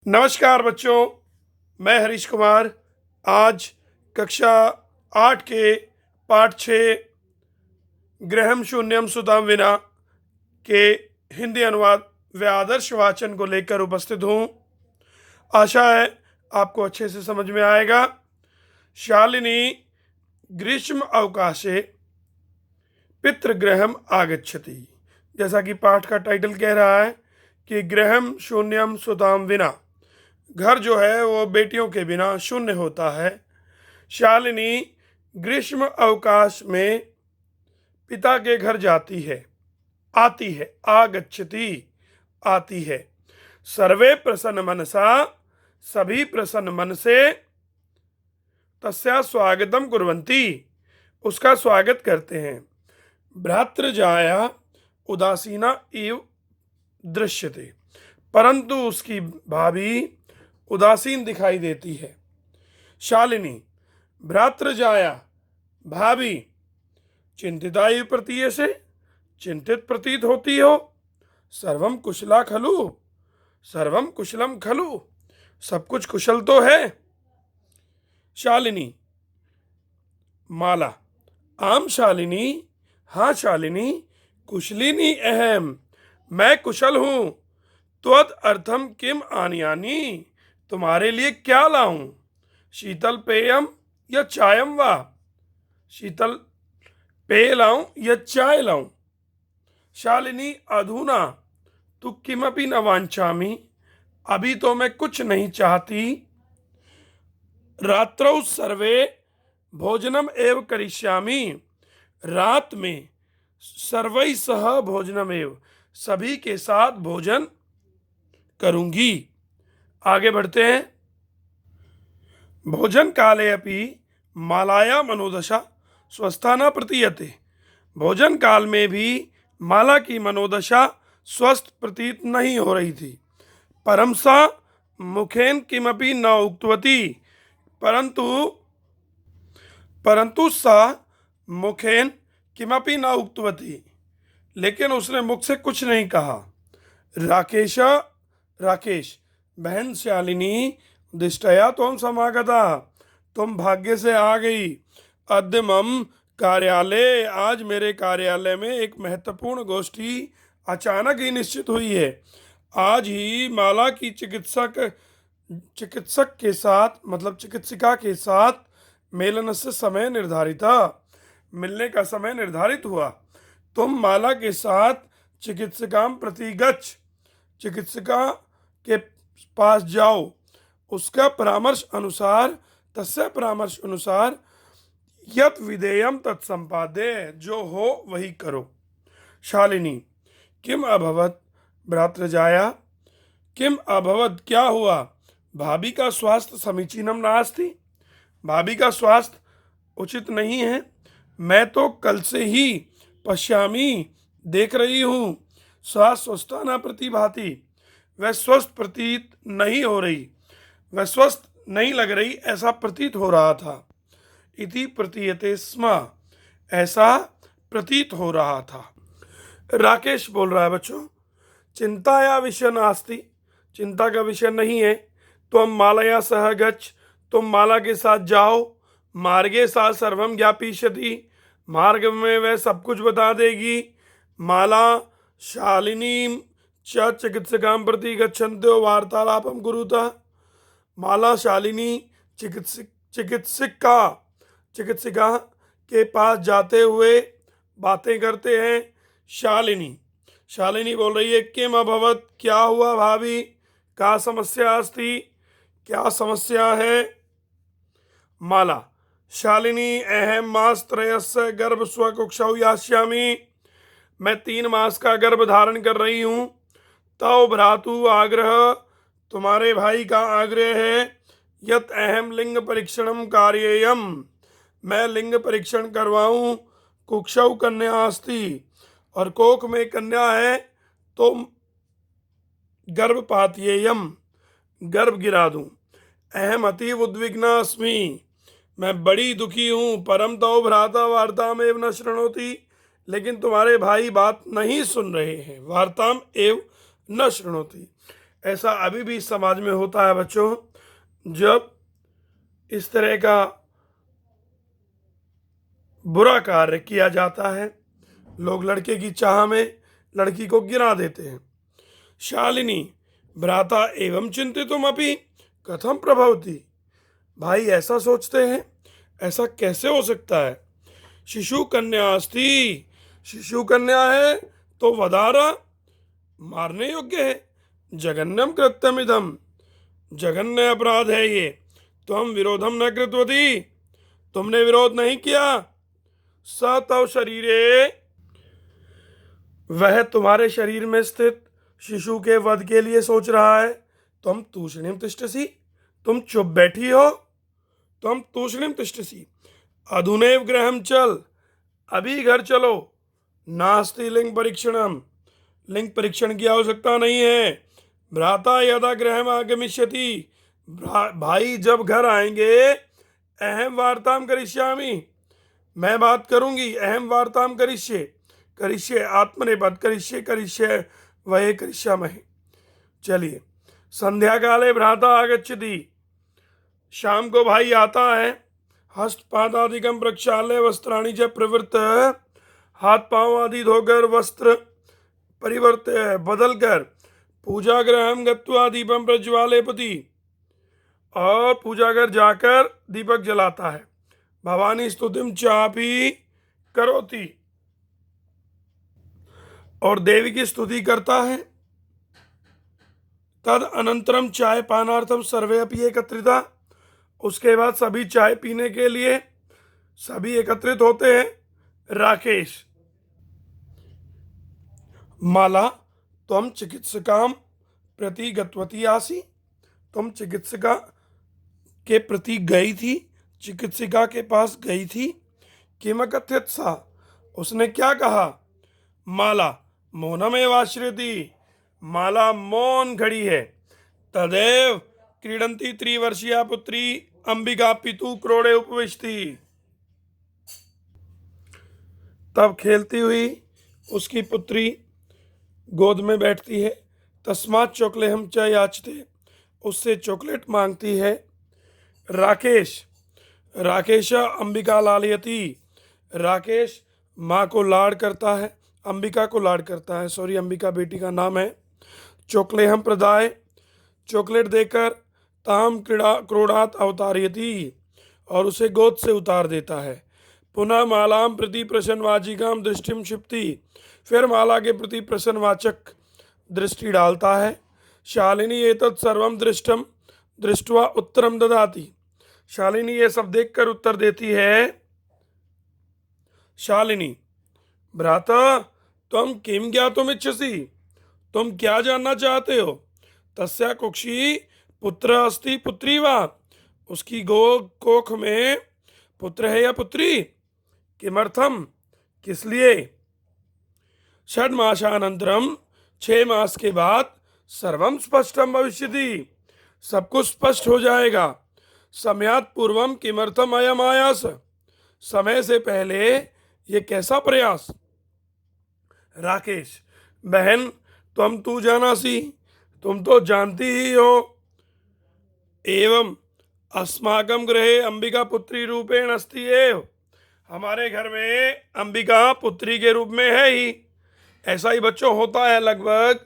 नमस्कार बच्चों, मैं हरीश कुमार। आज कक्षा 8 के पाठ 6 ग्रहम शून्यम सुताम विना के हिंदी अनुवाद व आदर्श वाचन को लेकर उपस्थित हूँ। आशा है आपको अच्छे से समझ में आएगा। शालिनी ग्रीष्म अवकाशे पितृगृहम आगच्छति। जैसा कि पाठ का टाइटल कह रहा है कि ग्रहम शून्यम सुताम विना, घर जो है वो बेटियों के बिना शून्य होता है। शालिनी ग्रीष्म अवकाश में पिता के घर जाती है, आती है, आगच्छति आती है। सर्वे प्रसन्न मनसा, सभी प्रसन्न मन से, तस्या स्वागतम कुर्वन्ति, उसका स्वागत करते हैं। भ्रातृजाया उदासीना इव दृश्यते, परंतु उसकी भाभी उदासीन दिखाई देती है। शालिनी भ्रातृजाया, भाभी, चिंतिता इव प्रतीयसे, चिंतित प्रतीत होती हो। सर्वम कुशला खलु, सर्वम कुशलम खलु, सब कुछ कुशल तो है। शालिनी माला, आम शालिनी, हाँ शालिनी, कुशलिनी अहम, मैं कुशल हूं। त्वद अर्थम किम आनयानि, तुम्हारे लिए क्या लाऊं। शीतल पेयम या चायम वा, शीतल पेय लाऊं या चाय लाऊं। शालिनी अधुना तु किमपि न वांछामि, अभी तो मैं कुछ नहीं चाहती। रात्रौ सर्वे भोजनम एव करिष्यामि, रात में सर्वै सह भोजनम एव, सभी के साथ भोजन करूंगी। आगे बढ़ते हैं। भोजन काले अपि मालाया मनोदशा स्वस्था न प्रतीयते, भोजन काल में भी माला की मनोदशा स्वस्थ प्रतीत नहीं हो रही थी। परम सा मुखेन किमपि न उक्तवती, परंतु सा मुखेन किमपि न उक्तवती, लेकिन उसने मुख से कुछ नहीं कहा। राकेश, बहन शालिनी, दिष्टया त्वं समागता, तुम भाग्य से आ गई। अद्य मम कार्यालय, आज मेरे कार्यालय में एक महत्वपूर्ण गोष्ठी अचानक ही निश्चित हुई है। आज ही माला की चिकित्सक के साथ, मतलब चिकित्सिका के साथ मेलन से समय निर्धारित, मिलने का समय निर्धारित हुआ। तुम माला के साथ चिकित्सिकाम प्रति गच्छ, चिकित्सिका के पास जाओ, उसका परामर्श अनुसार, तस्य परामर्श अनुसार यत विधेयम तत्संपादे, जो हो वही करो। शालिनी किम अभवत भ्रातृजाया, किम अभवत, क्या हुआ। भाभी का स्वास्थ्य समीचीनम नास्ति, भाभी का स्वास्थ्य उचित नहीं है। मैं तो कल से ही पश्यामी, देख रही हूँ। स्वस्था न प्रतिभाति, वह स्वस्थ प्रतीत नहीं हो रही, वह स्वस्थ नहीं लग रही, ऐसा प्रतीत हो रहा था। इति प्रतीयते स्म, ऐसा प्रतीत हो रहा था। राकेश बोल रहा है बच्चों, चिंता या विषय नास्ति, चिंता का विषय नहीं है। तुम मालया सह गच्छ, तुम माला के साथ जाओ। मार्गे सा सर्वम ज्ञापयिष्यति, मार्ग में वह सब कुछ बता देगी। माला शालिनी च चिकित्सकां प्रति गच्छन्त्यो वार्तालापम कुरुतः, माला शालिनी चिकित्सिका के पास जाते हुए बातें करते हैं। शालिनी बोल रही है, किम अभवत, क्या हुआ भाभी, का समस्या अस्ति, क्या समस्या है। माला शालिनी अहम मास त्रयस्य गर्भ स्वकुक्षौ यास्यामि, मैं 3 मास का गर्भ धारण कर रही हूँ। तव भ्रातु आग्रह, तुम्हारे भाई का आग्रह है। यत अहम लिंग परीक्षणम कार्येयम, मैं लिंग परीक्षण करवाऊं। कुक्षौ कन्या अस्ति, और कोख में कन्या है, तो गर्भपातयेयम, गर्भ गिरा दूं। अहम अतीव उद्विग्ना अस्मि, मैं बड़ी दुखी हूँ। परम तव भ्राता वार्ताम एव न शृणोति, लेकिन तुम्हारे भाई बात नहीं सुन रहे हैं। वार्ताम एव न शृणोति, ऐसा अभी भी समाज में होता है बच्चों। जब इस तरह का बुरा कार्य किया जाता है, लोग लड़के की चाह में लड़की को गिरा देते हैं। शालिनी भ्राता एवं चिंतितुम अपि कथम प्रभवती। भाई ऐसा सोचते हैं, ऐसा कैसे हो सकता है। शिशु कन्या अस्ति, शिशु कन्या है तो वदारा मारने योग्य है। जघन्यम कृत्यमिदम, जघन्य अपराध है ये। तुम विरोधम न कृतवती, तुमने विरोध नहीं किया। स तव शरीरे, वह तुम्हारे शरीर में स्थित शिशु के वध के लिए सोच रहा है। तुम तूषणीम तिष्ठसी, तुम चुप बैठी हो। तुम तूषणीम तिष्ठसी अधुनैव गृहम चल, अभी घर चलो। नास्ति लिंग परीक्षणम, लिंग परीक्षण की आवश्यकता नहीं है। भ्राता यदा गृहम आगमिष्यति, भाई जब घर आएंगे, अहम वार्ताम करिष्यामि, मैं बात करूंगी। अहम वार्ताम करिष्ये, करिष्ये आत्मनेपद करिष्ये, करिष्ये वह करिष्यामहे। चलिए, संध्या काले भ्राता आगच्छति, शाम को भाई आता है। हस्तपादादिकम प्रक्षाल्य वस्त्राणि च प्रवृत्त, हाथ पांव आदि धोकर वस्त्र परिवर्त बदल कर पूजा गृहम गत्वा दीपम प्रज्वालयति, और पूजा घर जाकर दीपक जलाता है। भवानी स्तुतिम चापी करोति, और देवी की स्तुति करता है। तद अनंतरम चाय पानार्थम सर्वे अपि एकत्रिता, उसके बाद सभी चाय पीने के लिए सभी एकत्रित होते हैं। राकेश माला तुम चिकित्सकाम प्रति गतवती आसी, तुम चिकित्सिका के प्रति गई थी, चिकित्सिका के पास गई थी। किम कथित सा, उसने क्या कहा। माला मौनमेवाश्रिति, माला मौन खड़ी है। तदेव क्रीडंती त्रिवर्षीया पुत्री अंबिका पितु क्रोड़े उपविष्टि, तब खेलती हुई उसकी पुत्री गोद में बैठती है। तस्मात् चॉकलेहम च याचते, उससे चॉकलेट मांगती है। राकेश राकेश अंबिका लालयति, राकेश माँ को लाड करता है, अंबिका को लाड करता है। सॉरी, अंबिका बेटी का नाम है। चॉकलेहम प्रदाय, चॉकलेट देकर ताम क्रोड़ात अवतारयति, और उसे गोद से उतार देता है। पुनः मालाम प्रति प्रसन्नवाचिकाम दृष्टिम क्षिप्ति, फिर माला के प्रति प्रसन्नवाचक दृष्टि डालता है। शालिनी एतत् सर्वम दृष्टम दृष्टवा उत्तरम ददाति, शालिनी ये सब देखकर उत्तर देती है। शालिनी भ्राता तुम किम ज्ञातुम इच्छसि, तुम क्या जानना चाहते हो। तस्या कुक्षी पुत्र अस्ति पुत्री वा, उसकी कोख में पुत्र है या पुत्री। किमर्थम, किस लिए। षड्मासानंतरम, 6 मास के बाद सर्वम स्पष्टम भविष्यति, सब कुछ स्पष्ट हो जाएगा। समयात् पूर्वम किमर्थम अयम आयास, समय से पहले ये कैसा प्रयास। राकेश बहन तुम तू जानासी, तुम तो जानती ही हो। एवं अस्माकं गृहे अंबिका पुत्री रूपेण अस्ति एव, हमारे घर में अंबिका पुत्री के रूप में है ही। ऐसा ही बच्चों होता है लगभग,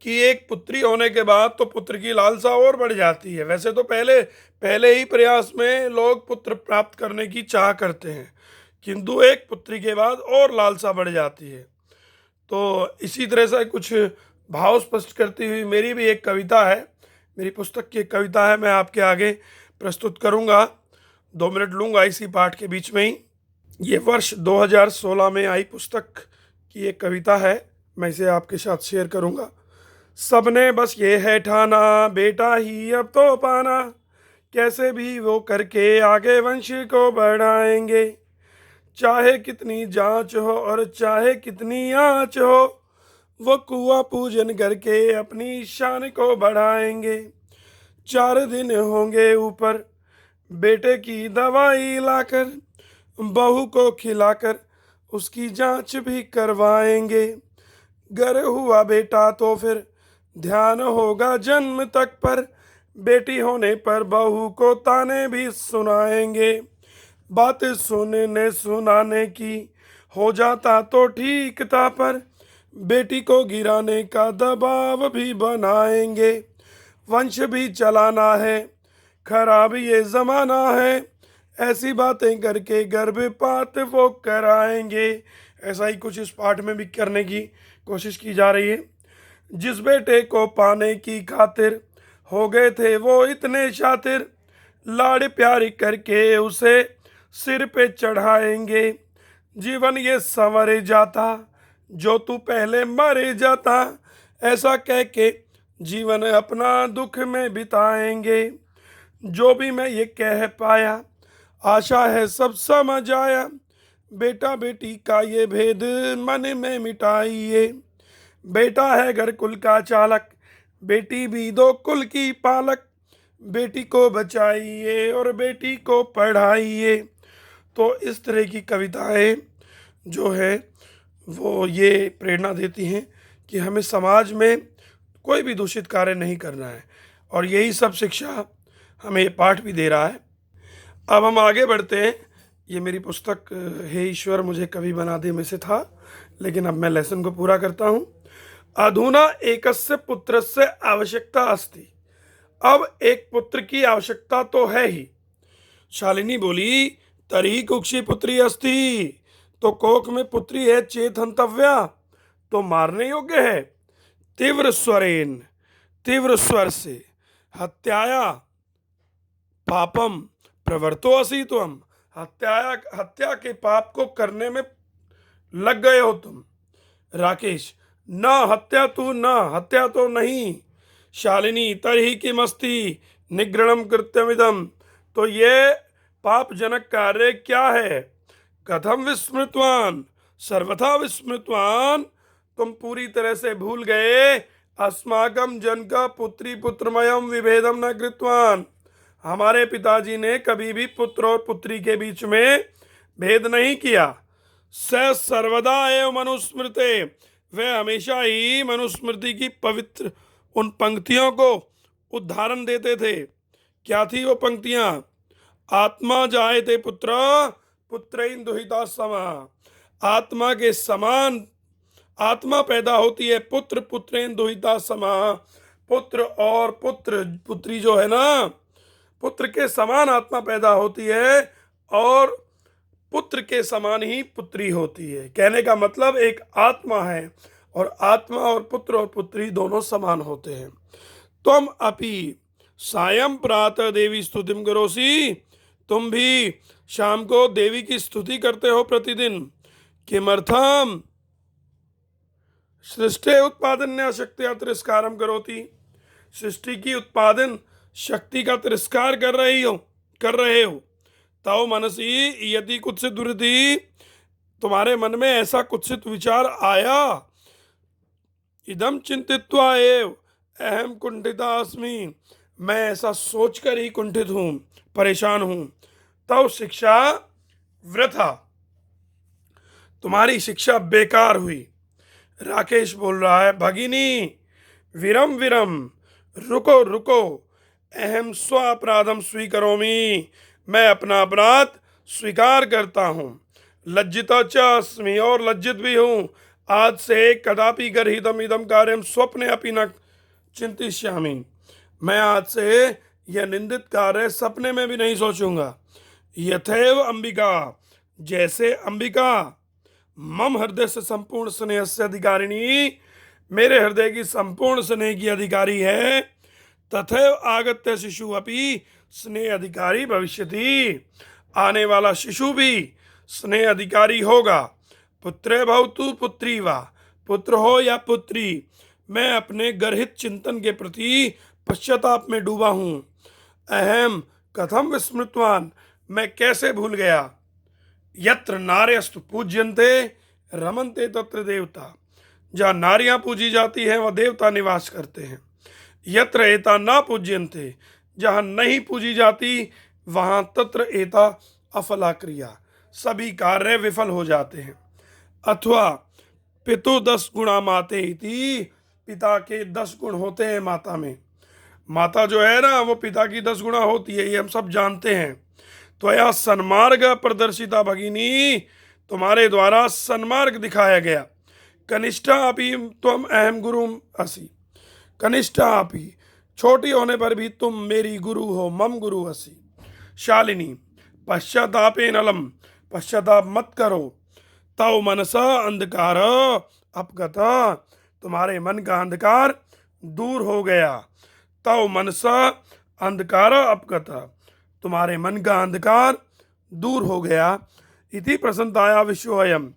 कि एक पुत्री होने के बाद तो पुत्र की लालसा और बढ़ जाती है। वैसे तो पहले ही प्रयास में लोग पुत्र प्राप्त करने की चाह करते हैं, किंतु एक पुत्री के बाद और लालसा बढ़ जाती है। तो इसी तरह से कुछ भाव स्पष्ट करती हुई मेरी भी एक कविता है, मेरी पुस्तक की एक कविता है, मैं आपके आगे प्रस्तुत करूंगा। 2 मिनट लूंगा इसी पाठ के बीच में ही। ये वर्ष 2016 में आई पुस्तक की एक कविता है, मैं इसे आपके साथ शेयर करूंगा। सबने बस ये है ठाना, बेटा ही अब तो पाना, कैसे भी वो करके आगे वंश को बढ़ाएंगे। चाहे कितनी जांच हो और चाहे कितनी आँच हो, वो कुआं पूजन करके अपनी शान को बढ़ाएंगे। 4 दिन होंगे ऊपर बेटे की दवाई लाकर, बहू को खिलाकर उसकी जांच भी करवाएंगे। घर हुआ बेटा तो फिर ध्यान होगा जन्म तक पर, बेटी होने पर बहू को ताने भी सुनाएंगे। बात सुनने सुनाने की हो जाता तो ठीक था, पर बेटी को गिराने का दबाव भी बनाएंगे। वंश भी चलाना है, खराब ये जमाना है, ऐसी बातें करके गर्भपात वो कराएंगे। ऐसा ही कुछ इस पाठ में भी करने की कोशिश की जा रही है। जिस बेटे को पाने की खातिर हो गए थे वो इतने शातिर, लाड़ प्यार करके उसे सिर पे चढ़ाएंगे। जीवन ये संवर जाता, जो तू पहले मर जाता, ऐसा कह के जीवन अपना दुख में बिताएंगे। जो भी मैं ये कह पाया, आशा है सब समझ आया। बेटा बेटी का ये भेद मन में मिटाइए। बेटा है घर कुल का चालक, बेटी भी दो कुल की पालक। बेटी को बचाइए और बेटी को पढ़ाइए। तो इस तरह की कविताएं जो है वो ये प्रेरणा देती हैं कि हमें समाज में कोई भी दूषित कार्य नहीं करना है, और यही सब शिक्षा हमें ये पाठ भी दे रहा है। अब हम आगे बढ़ते हैं। ये मेरी पुस्तक हे ईश्वर मुझे कवि बना दे में से था, लेकिन अब मैं लेसन को पूरा करता हूँ। अधुना एकस्य पुत्रस्य आवश्यकता अस्ति। अब एक पुत्र की आवश्यकता तो है ही। शालिनी बोली, तरी कुक्षी पुत्री अस्ति। तो कोख में पुत्री है चेत हंतव्या, तो मारने योग्य है। तीव्र स्वरेन, तीव्र स्वर से, हत्याया पापम प्रवर्तो असि तुम। हत्या के पाप को करने में लग गए हो तुम। राकेश, न हत्या तू, न हत्या तो नहीं। शालिनी, तरही की मस्ती निगृणम कृत्यमिदम। तो ये पापजनक कार्य क्या है? कथम विस्मृतवान, सर्वथा विस्मृतवान। तुम पूरी तरह से भूल गए। अस्माकम जन का पुत्री पुत्रमयम विभेदम न कृतवान। हमारे पिताजी ने कभी भी पुत्र और पुत्री के बीच में भेद नहीं किया। स सर्वदा एवं मनुस्मृते, वे हमेशा ही मनुस्मृति की पवित्र उन पंक्तियों को उदाहरण देते थे। क्या थी वो पंक्तियां? आत्मा जायते पुत्र, पुत्रैन दुहिता समा। आत्मा के समान आत्मा पैदा होती है, पुत्र पुत्रेन दुहिता समा। पुत्र और पुत्र पुत्री जो है ना, पुत्र के समान आत्मा पैदा होती है, और पुत्र के समान ही पुत्री होती है। कहने का मतलब एक आत्मा है, और आत्मा और पुत्र और पुत्री दोनों समान होते हैं। तुम अपि सायं प्रातः देवी स्तुतिम करोसी। तुम भी शाम को देवी की स्तुति करते हो प्रतिदिन। किमर्थम सृष्टि उत्पादन शक्तिया तिरस्कारम करोति। सृष्टि की उत्पादन शक्ति का तिरस्कार कर रहे हो। तव मनसी यदि कुत्सित दुर्धि, तुम्हारे मन में ऐसा कुत्सित विचार आया। इदम चिंतित्वा एव अहम कुंठिता अस्मि, मैं ऐसा सोचकर ही कुंठित हूं, परेशान हूं। तव शिक्षा वृथा, तुम्हारी शिक्षा बेकार हुई। राकेश बोल रहा है, भगिनी विरम विरम, रुको रुको। अहम स्व अपराधम स्वीकरोमि, मैं अपना अपराध स्वीकार करता हूँ। लज्जिता च अस्मि, और लज्जित भी हूँ। आज से कदापि गर्हितम इदम कार्यम स्वप्ने अपि न चिंतिष्यामि, मैं आज से यह निंदित कार्य सपने में भी नहीं सोचूंगा। यथैव अंबिका, जैसे अंबिका मम हृदय से संपूर्ण स्नेह से अधिकारिणी, मेरे हृदय की संपूर्ण स्नेह की अधिकारी है। तथैव आगत्य शिशु अपि स्नेह अधिकारी भविष्यति, आने वाला शिशु भी स्नेह अधिकारी होगा। पुत्रे भवतु पुत्री वा, पुत्र हो या पुत्री, मैं अपने गर्हित चिंतन के प्रति पश्चाताप में डूबा हूँ। अहम कथम विस्मृतवान, मैं कैसे भूल गया। यत्र नार्यस्तु पूज्यन्ते रमन्ते तत्र देवता, जहाँ नारियां पूजी जाती हैं वह देवता निवास करते हैं। यत्र एता ना पूज्यन्ते, जहाँ नहीं पूजी जाती वहाँ तत्र एता अफला क्रिया, सभी कार्य विफल हो जाते हैं। अथवा पितु 10 गुणा माते इति, पिता के 10 गुण होते हैं माता में। माता जो है ना वो पिता की 10 गुणा होती है, ये हम सब जानते हैं। त्वया सन्मार्ग प्रदर्शिता भगिनी, तुम्हारे द्वारा सन्मार्ग दिखाया गया। कनिष्ठा अपि तुम अहम गुरु असि, कनिष्ठा अपि छोटी होने पर भी तुम मेरी गुरु हो, मम गुरु असि। शालिनी पश्चातापे नलम, पश्चाताप मत करो। तव मनसा अंधकार अपगत, तुम्हारे मन का अंधकार दूर हो गया। तव मनसा अंधकार अपगत, तुम्हारे मन का अंधकार दूर हो गया। इति प्रसन्नताया विश्वोऽयम्,